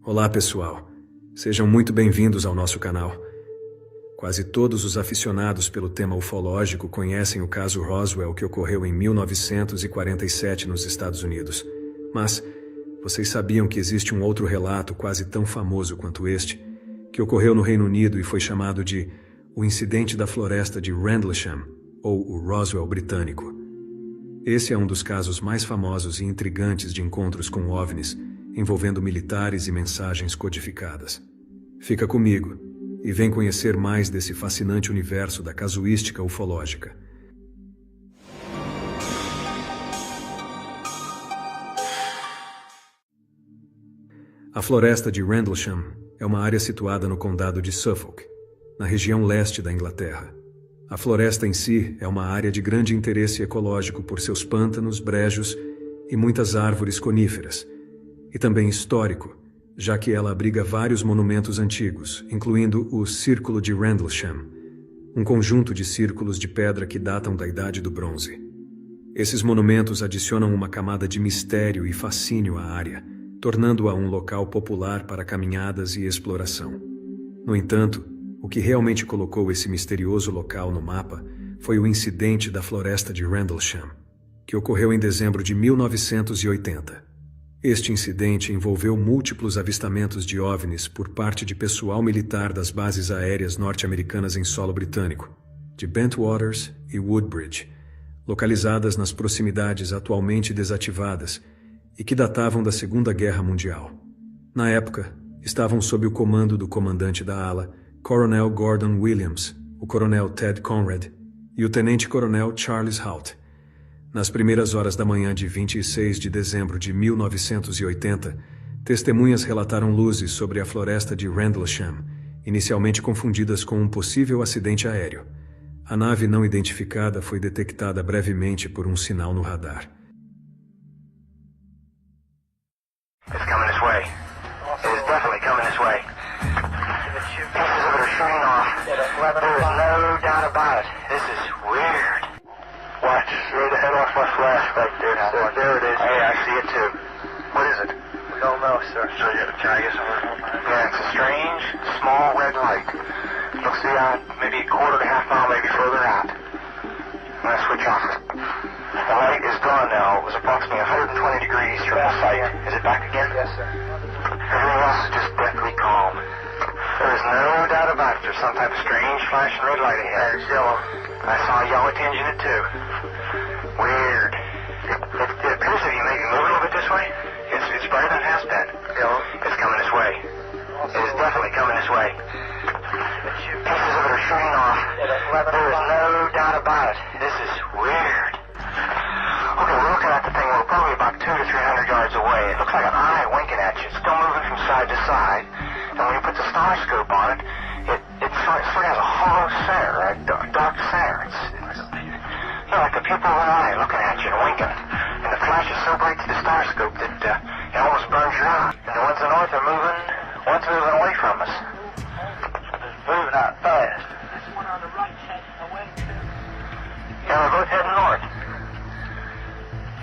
Olá pessoal, sejam muito bem-vindos ao nosso canal. Quase todos os aficionados pelo tema ufológico conhecem o caso Roswell que ocorreu em 1947 nos Estados Unidos. Mas vocês sabiam que existe um outro relato quase tão famoso quanto este, que ocorreu no Reino Unido e foi chamado de o Incidente da Floresta de Rendlesham, ou o Roswell britânico. Esse é um dos casos mais famosos e intrigantes de encontros com OVNIs, envolvendo militares e mensagens codificadas. Fica comigo e vem conhecer mais desse fascinante universo da casuística ufológica. A floresta de Rendlesham é uma área situada no condado de Suffolk, na região leste da Inglaterra. A floresta em si é uma área de grande interesse ecológico por seus pântanos, brejos e muitas árvores coníferas, e também histórico, já que ela abriga vários monumentos antigos, incluindo o Círculo de Rendlesham, um conjunto de círculos de pedra que datam da Idade do Bronze. Esses monumentos adicionam uma camada de mistério e fascínio à área, tornando-a um local popular para caminhadas e exploração. No entanto, o que realmente colocou esse misterioso local no mapa foi o incidente da floresta de Rendlesham, que ocorreu em dezembro de 1980. Este incidente envolveu múltiplos avistamentos de OVNIs por parte de pessoal militar das bases aéreas norte-americanas em solo britânico, de Bentwaters e Woodbridge, localizadas nas proximidades atualmente desativadas e que datavam da Segunda Guerra Mundial. Na época, estavam sob o comando do comandante da ala, Coronel Gordon Williams, o coronel Ted Conrad e o tenente-coronel Charles Hout. Nas primeiras horas da manhã de 26 de dezembro de 1980, testemunhas relataram luzes sobre a floresta de Rendlesham, inicialmente confundidas com um possível acidente aéreo. A nave não identificada foi detectada brevemente por um sinal no radar. It's coming this way. It is definitely coming this way. Pieces of it are shooting off. There is no doubt about it. This is weird. Watch, straight ahead off my flash right there. There it is. Hey, I see it too. What is it? We don't know, sir. So can I get some? Yeah, it's a strange, small red light. Looks maybe a quarter to half mile, maybe further out. I'm going to switch off it. The light is gone now. It was approximately 120 degrees from the site. Is it back again? Yes, sir. Everything else is just deathly calm. There is no doubt about it. There's some type of strange flashing red light ahead. It's yellow. I saw a yellow tinge in it too. Weird. It appears to be maybe moving a little bit this way. It's brighter than it has been. Yellow. It's coming this way. It is definitely coming this way. Pieces of it are shooting off. There is no doubt about it. This is weird. Okay, we're looking at the thing. We're probably about 200 to 300 yards away. It looks like an eye winking at you. It's still moving from side to side. And when you put the star scope on it, it sort of has a hollow center, a dark center. It's like the pupil of an eye looking at you and winking. And the flash is so bright to the star scope that it almost burns your eye. And the ones to the north are moving, one's moving away from us. It's moving out fast. This one on the right's heading away too. Yeah, they're both heading north.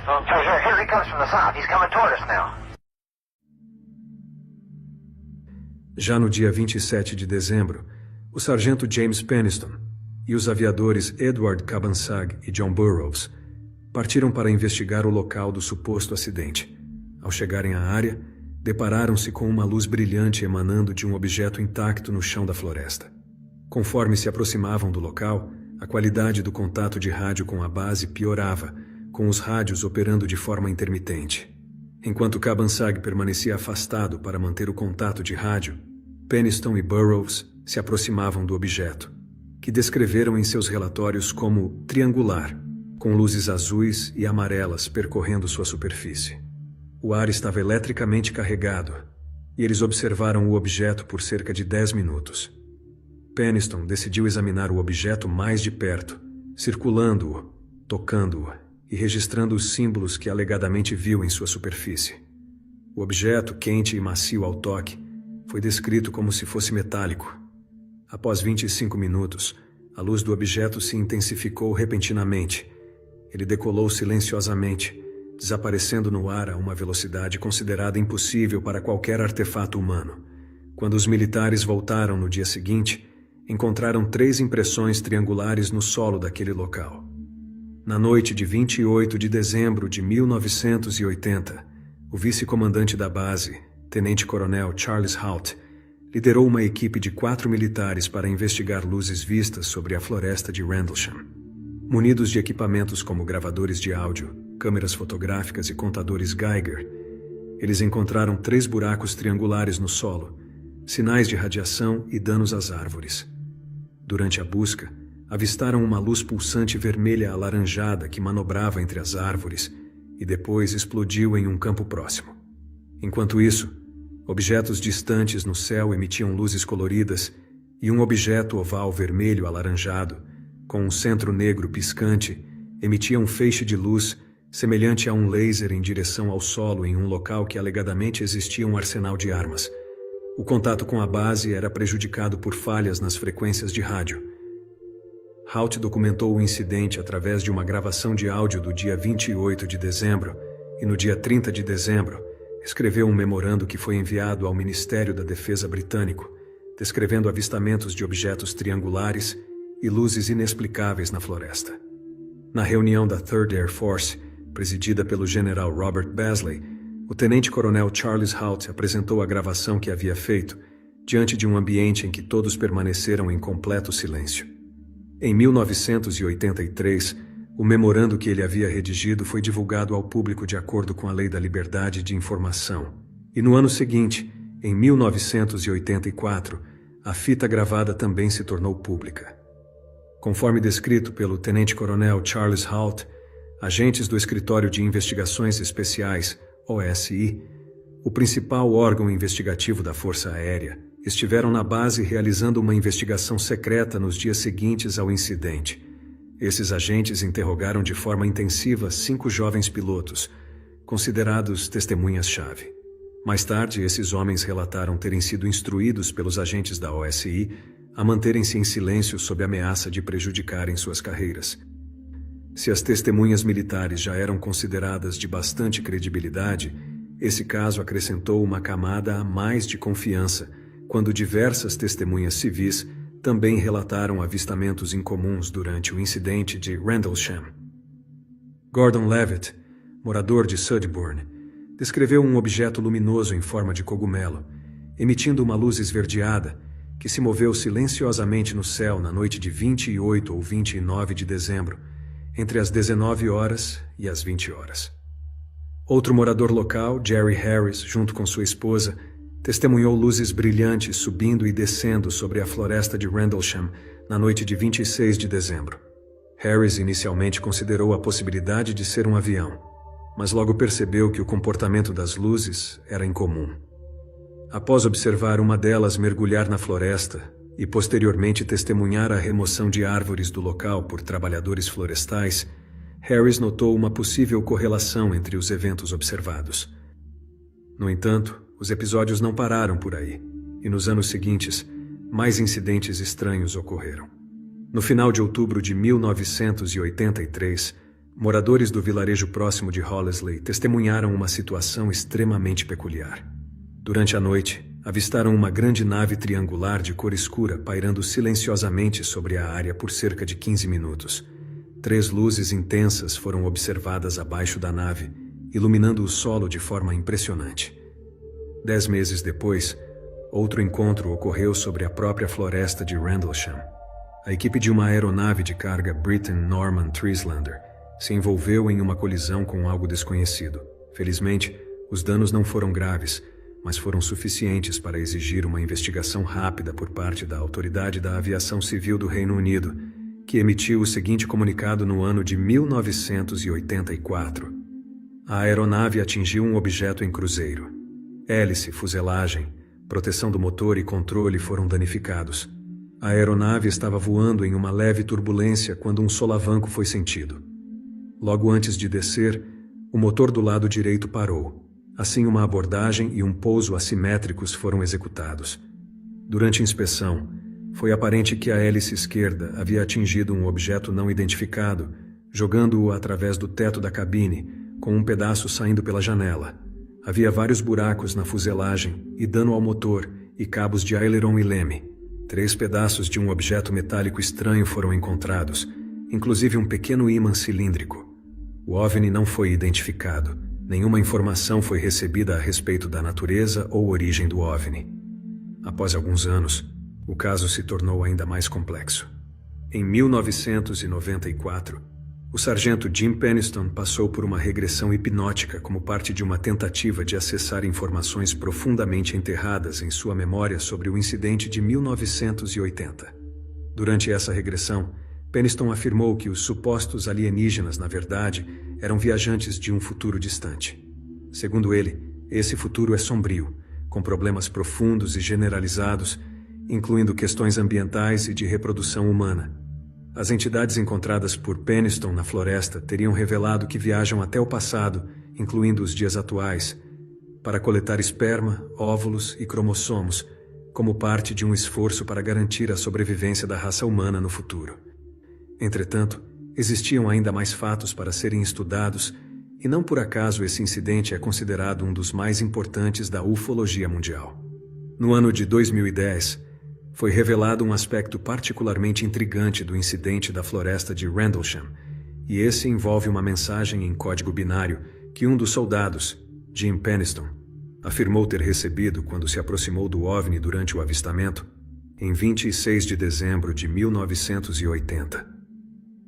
So here he comes from the south. He's coming toward us now. Já no dia 27 de dezembro, o sargento James Penniston e os aviadores Edward Cabansag e John Burroughs partiram para investigar o local do suposto acidente. Ao chegarem à área, depararam-se com uma luz brilhante emanando de um objeto intacto no chão da floresta. Conforme se aproximavam do local, a qualidade do contato de rádio com a base piorava, com os rádios operando de forma intermitente. Enquanto Cabansag permanecia afastado para manter o contato de rádio, Penniston e Burroughs se aproximavam do objeto, que descreveram em seus relatórios como triangular, com luzes azuis e amarelas percorrendo sua superfície. O ar estava eletricamente carregado, e eles observaram o objeto por cerca de 10 minutos. Penniston decidiu examinar o objeto mais de perto, circulando-o, tocando-o e registrando os símbolos que alegadamente viu em sua superfície. O objeto, quente e macio ao toque, foi descrito como se fosse metálico. Após 25 minutos, a luz do objeto se intensificou repentinamente. Ele decolou silenciosamente, desaparecendo no ar a uma velocidade considerada impossível para qualquer artefato humano. Quando os militares voltaram no dia seguinte, encontraram 3 impressões triangulares no solo daquele local. Na noite de 28 de dezembro de 1980, o vice-comandante da base, tenente-coronel Charles Hout, liderou uma equipe de 4 militares para investigar luzes vistas sobre a floresta de Rendlesham. Munidos de equipamentos como gravadores de áudio, câmeras fotográficas e contadores Geiger, eles encontraram 3 buracos triangulares no solo, sinais de radiação e danos às árvores. Durante a busca, avistaram uma luz pulsante vermelha alaranjada que manobrava entre as árvores e depois explodiu em um campo próximo. Enquanto isso, objetos distantes no céu emitiam luzes coloridas e um objeto oval vermelho alaranjado, com um centro negro piscante, emitia um feixe de luz semelhante a um laser em direção ao solo em um local que alegadamente existia um arsenal de armas. O contato com a base era prejudicado por falhas nas frequências de rádio. Hout documentou o incidente através de uma gravação de áudio do dia 28 de dezembro e no dia 30 de dezembro escreveu um memorando que foi enviado ao Ministério da Defesa britânico, descrevendo avistamentos de objetos triangulares e luzes inexplicáveis na floresta. Na reunião da 3rd Air Force, presidida pelo general Robert Beasley, o tenente-coronel Charles Hout apresentou a gravação que havia feito diante de um ambiente em que todos permaneceram em completo silêncio. Em 1983, o memorando que ele havia redigido foi divulgado ao público de acordo com a Lei da Liberdade de Informação. E no ano seguinte, em 1984, a fita gravada também se tornou pública. Conforme descrito pelo tenente-coronel Charles Hout, agentes do Escritório de Investigações Especiais, OSI, o principal órgão investigativo da Força Aérea, estiveram na base realizando uma investigação secreta nos dias seguintes ao incidente. Esses agentes interrogaram de forma intensiva 5 jovens pilotos, considerados testemunhas-chave. Mais tarde, esses homens relataram terem sido instruídos pelos agentes da OSI a manterem-se em silêncio sob ameaça de prejudicarem suas carreiras. Se as testemunhas militares já eram consideradas de bastante credibilidade, esse caso acrescentou uma camada a mais de confiança, quando diversas testemunhas civis também relataram avistamentos incomuns durante o incidente de Rendlesham. Gordon Levitt, morador de Sudburn, descreveu um objeto luminoso em forma de cogumelo, emitindo uma luz esverdeada, que se moveu silenciosamente no céu na noite de 28 ou 29 de dezembro, entre as 19 horas e as 20 horas. Outro morador local, Jerry Harris, junto com sua esposa, testemunhou luzes brilhantes subindo e descendo sobre a floresta de Rendlesham na noite de 26 de dezembro. Harris inicialmente considerou a possibilidade de ser um avião, mas logo percebeu que o comportamento das luzes era incomum. Após observar uma delas mergulhar na floresta e posteriormente testemunhar a remoção de árvores do local por trabalhadores florestais, Harris notou uma possível correlação entre os eventos observados. No entanto, os episódios não pararam por aí, e nos anos seguintes, mais incidentes estranhos ocorreram. No final de outubro de 1983, moradores do vilarejo próximo de Hollesley testemunharam uma situação extremamente peculiar. Durante a noite, avistaram uma grande nave triangular de cor escura pairando silenciosamente sobre a área por cerca de 15 minutos. 3 luzes intensas foram observadas abaixo da nave, iluminando o solo de forma impressionante. 10 meses depois, outro encontro ocorreu sobre a própria floresta de Rendlesham. A equipe de uma aeronave de carga Britten Norman Trieslander se envolveu em uma colisão com algo desconhecido. Felizmente, os danos não foram graves, mas foram suficientes para exigir uma investigação rápida por parte da Autoridade da Aviação Civil do Reino Unido, que emitiu o seguinte comunicado no ano de 1984. A aeronave atingiu um objeto em cruzeiro. Hélice, fuselagem, proteção do motor e controle foram danificados. A aeronave estava voando em uma leve turbulência quando um solavanco foi sentido. Logo antes de descer, o motor do lado direito parou. Assim, uma abordagem e um pouso assimétricos foram executados. Durante a inspeção, foi aparente que a hélice esquerda havia atingido um objeto não identificado, jogando-o através do teto da cabine, com um pedaço saindo pela janela. Havia vários buracos na fuselagem e dano ao motor e cabos de aileron e leme. 3 pedaços de um objeto metálico estranho foram encontrados, inclusive um pequeno ímã cilíndrico. O OVNI não foi identificado. Nenhuma informação foi recebida a respeito da natureza ou origem do OVNI. Após alguns anos, o caso se tornou ainda mais complexo. Em 1994, o sargento Jim Penniston passou por uma regressão hipnótica como parte de uma tentativa de acessar informações profundamente enterradas em sua memória sobre o incidente de 1980. Durante essa regressão, Penniston afirmou que os supostos alienígenas, na verdade, eram viajantes de um futuro distante. Segundo ele, esse futuro é sombrio, com problemas profundos e generalizados, incluindo questões ambientais e de reprodução humana. As entidades encontradas por Penniston na floresta teriam revelado que viajam até o passado, incluindo os dias atuais, para coletar esperma, óvulos e cromossomos, como parte de um esforço para garantir a sobrevivência da raça humana no futuro. Entretanto, existiam ainda mais fatos para serem estudados, e não por acaso esse incidente é considerado um dos mais importantes da ufologia mundial. No ano de 2010, foi revelado um aspecto particularmente intrigante do incidente da floresta de Rendlesham, e esse envolve uma mensagem em código binário que um dos soldados, Jim Penniston, afirmou ter recebido quando se aproximou do OVNI durante o avistamento, em 26 de dezembro de 1980.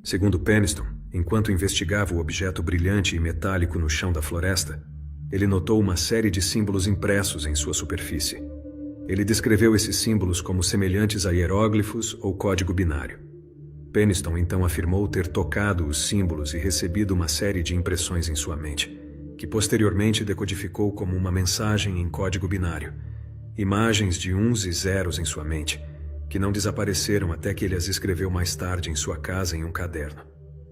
Segundo Penniston, enquanto investigava o objeto brilhante e metálico no chão da floresta, ele notou uma série de símbolos impressos em sua superfície. Ele descreveu esses símbolos como semelhantes a hieróglifos ou código binário. Penniston então afirmou ter tocado os símbolos e recebido uma série de impressões em sua mente, que posteriormente decodificou como uma mensagem em código binário, imagens de 1s e 0s em sua mente, que não desapareceram até que ele as escreveu mais tarde em sua casa em um caderno.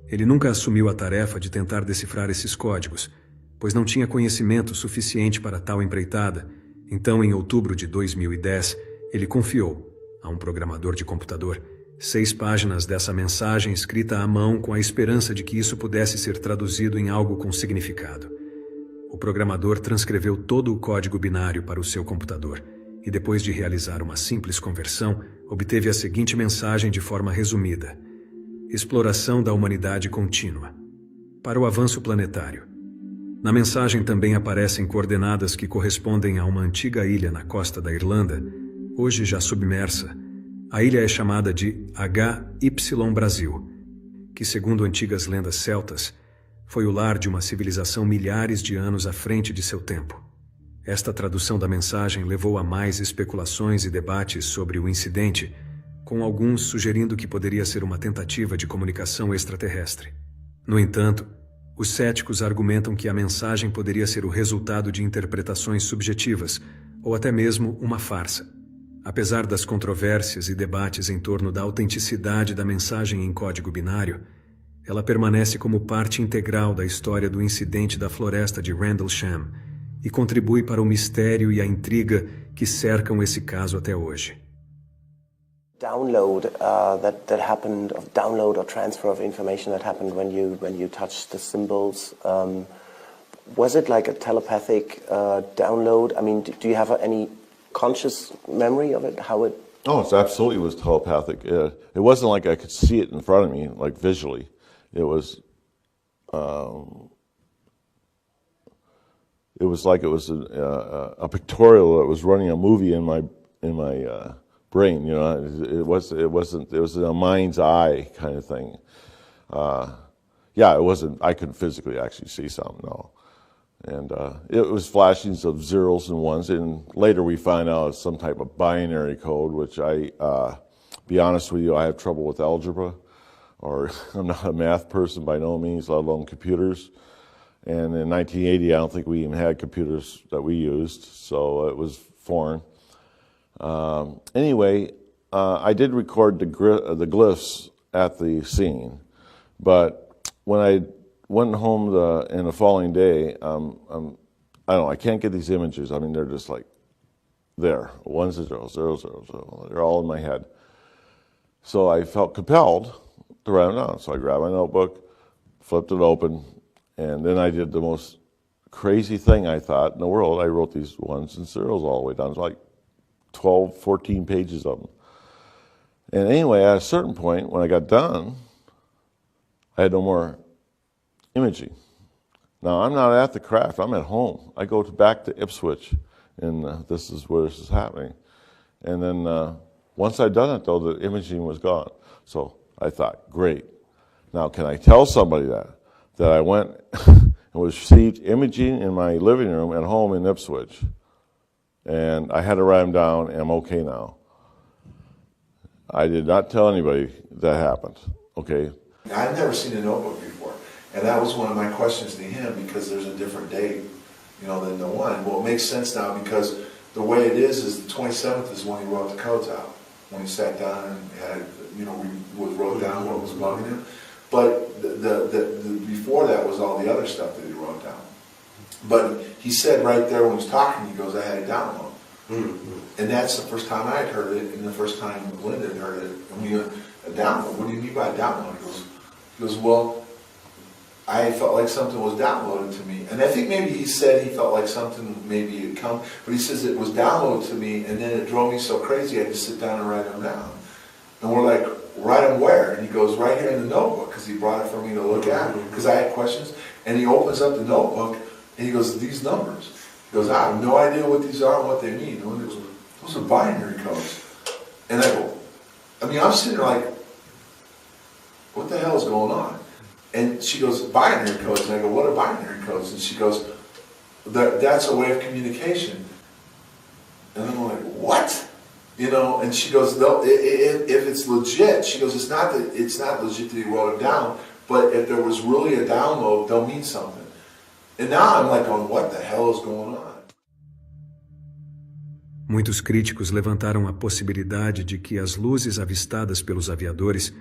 Ele nunca assumiu a tarefa de tentar decifrar esses códigos, pois não tinha conhecimento suficiente para tal empreitada. Então, em outubro de 2010, ele confiou a um programador de computador 6 páginas dessa mensagem escrita à mão com a esperança de que isso pudesse ser traduzido em algo com significado. O programador transcreveu todo o código binário para o seu computador e, depois de realizar uma simples conversão, obteve a seguinte mensagem de forma resumida: exploração da humanidade contínua para o avanço planetário. Na mensagem também aparecem coordenadas que correspondem a uma antiga ilha na costa da Irlanda, hoje já submersa. A ilha é chamada de HY Brasil, que, segundo antigas lendas celtas, foi o lar de uma civilização milhares de anos à frente de seu tempo. Esta tradução da mensagem levou a mais especulações e debates sobre o incidente, com alguns sugerindo que poderia ser uma tentativa de comunicação extraterrestre. No entanto, os céticos argumentam que a mensagem poderia ser o resultado de interpretações subjetivas ou até mesmo uma farsa. Apesar das controvérsias e debates em torno da autenticidade da mensagem em código binário, ela permanece como parte integral da história do incidente da floresta de Rendlesham e contribui para o mistério e a intriga que cercam esse caso até hoje. Download that happened, of download or transfer of information that happened when you touched the symbols. Was it like a telepathic download? I mean, do you have any conscious memory of it? How it? Oh, it absolutely was telepathic. It wasn't like I could see it in front of me, like visually. It was like it was a pictorial that was running a movie in my brain. You know, it was a mind's eye kind of thing. Yeah, it wasn't. I couldn't physically actually see something, no. And it was flashings of zeros and ones, and later we find out it's some type of binary code, which be honest with you, I have trouble with algebra, or I'm not a math person by no means, let alone computers. And in 1980, I don't think we even had computers that we used, so it was foreign. Anyway, I did record the glyphs at the scene, but when I went home in the following day, I don't know, I can't get these images. I mean, they're just like there, 1 0 0 0 0. They're all in my head. So I felt compelled to write them down. So I grabbed my notebook, flipped it open, And then I did the most crazy thing, I thought, in the world. I wrote these ones and zeros all the way down. It was like 12, 14 pages of them. And anyway, at a certain point, when I got done, I had no more imaging. Now, I'm not at the craft. I'm at home. I go back to Ipswich, and this is where this is happening. And then once I'd done it, though, the imaging was gone. So I thought, great. Now, can I tell somebody that I went and received imaging in my living room at home in Ipswich, and I had to write them down, and I'm okay now. I did not tell anybody that happened, okay? I've never seen a notebook before, and that was one of my questions to him, because there's a different date, than the one. Well, it makes sense now, because the way it is the 27th is when he wrote the codes out, when he sat down and had, wrote down what was bugging him. But the before that was all the other stuff that he wrote down. But he said right there when he was talking, he goes, I had a download. Mm-hmm. And that's the first time I had heard it, and the first time Linda had heard it. And we a download, what do you mean by a download? He goes, well, I felt like something was downloaded to me. And I think maybe he said he felt like something maybe had come, but he says it was downloaded to me, and then it drove me so crazy I had to sit down and write them down. And we're like, write them where? And he goes, right here in the notebook, because he brought it for me to look at, because I had questions. And he opens up the notebook, and he goes, these numbers. He goes, I have no idea what these are and what they mean. And he goes, those are binary codes. And I go, I'm sitting there like, what the hell is going on? And she goes, binary codes. And I go, what are binary codes? And she goes, that's a way of communication. And I'm like, what? And she goes, no, if it's legit, she goes, it's not legit that he wrote it down, but if there was really a download, they'll mean something. And now I'm like, what the hell is going on? Muitos críticos levantaram a possibilidade de que as luzes avistadas pelos aviadores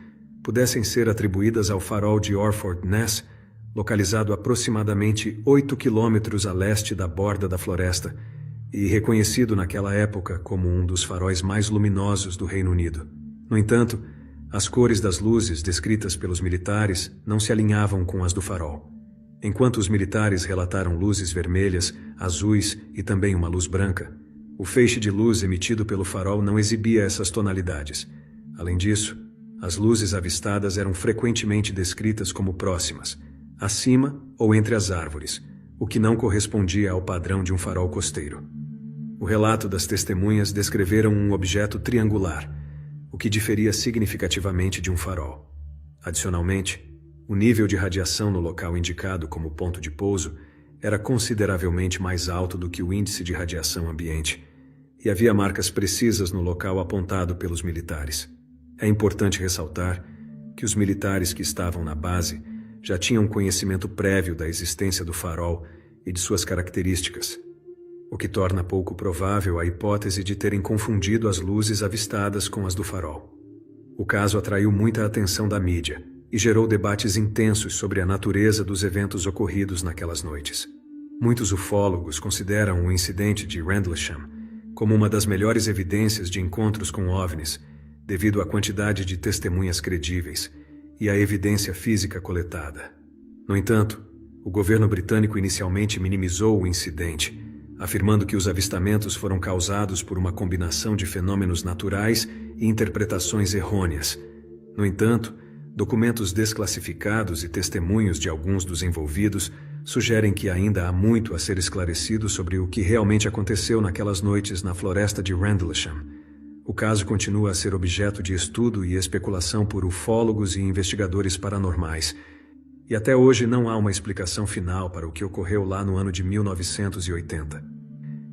pudessem ser atribuídas ao farol de Orford Ness, localizado aproximadamente 8 quilômetros a leste da borda da floresta, e reconhecido naquela época como um dos faróis mais luminosos do Reino Unido. No entanto, as cores das luzes descritas pelos militares não se alinhavam com as do farol. Enquanto os militares relataram luzes vermelhas, azuis e também uma luz branca, o feixe de luz emitido pelo farol não exibia essas tonalidades. Além disso, as luzes avistadas eram frequentemente descritas como próximas, acima ou entre as árvores, o que não correspondia ao padrão de um farol costeiro. O relato das testemunhas descreveram um objeto triangular, o que diferia significativamente de um farol. Adicionalmente, o nível de radiação no local indicado como ponto de pouso era consideravelmente mais alto do que o índice de radiação ambiente, e havia marcas precisas no local apontado pelos militares. É importante ressaltar que os militares que estavam na base já tinham conhecimento prévio da existência do farol e de suas características, o que torna pouco provável a hipótese de terem confundido as luzes avistadas com as do farol. O caso atraiu muita atenção da mídia e gerou debates intensos sobre a natureza dos eventos ocorridos naquelas noites. Muitos ufólogos consideram o incidente de Rendlesham como uma das melhores evidências de encontros com OVNIs, devido à quantidade de testemunhas credíveis e à evidência física coletada. No entanto, o governo britânico inicialmente minimizou o incidente, afirmando que os avistamentos foram causados por uma combinação de fenômenos naturais e interpretações errôneas. No entanto, documentos desclassificados e testemunhos de alguns dos envolvidos sugerem que ainda há muito a ser esclarecido sobre o que realmente aconteceu naquelas noites na floresta de Rendlesham. O caso continua a ser objeto de estudo e especulação por ufólogos e investigadores paranormais, e até hoje não há uma explicação final para o que ocorreu lá no ano de 1980.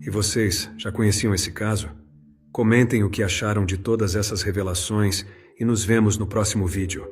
E vocês já conheciam esse caso? Comentem o que acharam de todas essas revelações e nos vemos no próximo vídeo.